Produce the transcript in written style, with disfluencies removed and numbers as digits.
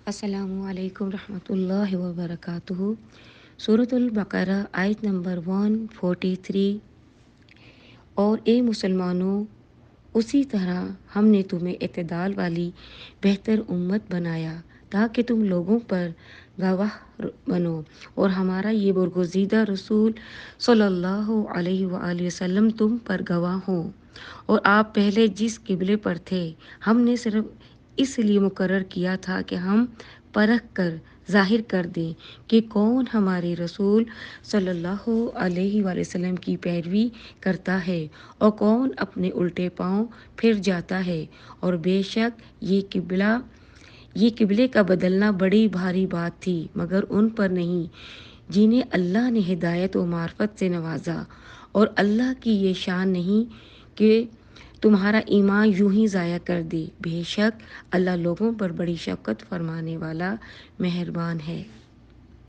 السلام علیکم رحمۃ اللہ وبرکاتہ۔ سورۃ البقرہ آیت نمبر 143۔ اور اے مسلمانوں، اسی طرح ہم نے تمہیں اعتدال والی بہتر امت بنایا تاکہ تم لوگوں پر گواہ بنو، اور ہمارا یہ برگزیدہ رسول صلی اللہ علیہ وآلہ وسلم تم پر گواہ ہو۔ اور آپ پہلے جس قبلے پر تھے، ہم نے صرف اس لیے مقرر کیا تھا کہ ہم پرکھ کر ظاہر کر دیں کہ کون ہمارے رسول صلی اللہ علیہ وآلہ وسلم کی پیروی کرتا ہے اور کون اپنے الٹے پاؤں پھر جاتا ہے۔ اور بے شک یہ قبلے کا بدلنا بڑی بھاری بات تھی، مگر ان پر نہیں جنہیں اللہ نے ہدایت و معرفت سے نوازا۔ اور اللہ کی یہ شان نہیں کہ تمہارا ایمان یوں ہی ضائع کر دے، بے شک اللہ لوگوں پر بڑی شفقت فرمانے والا مہربان ہے۔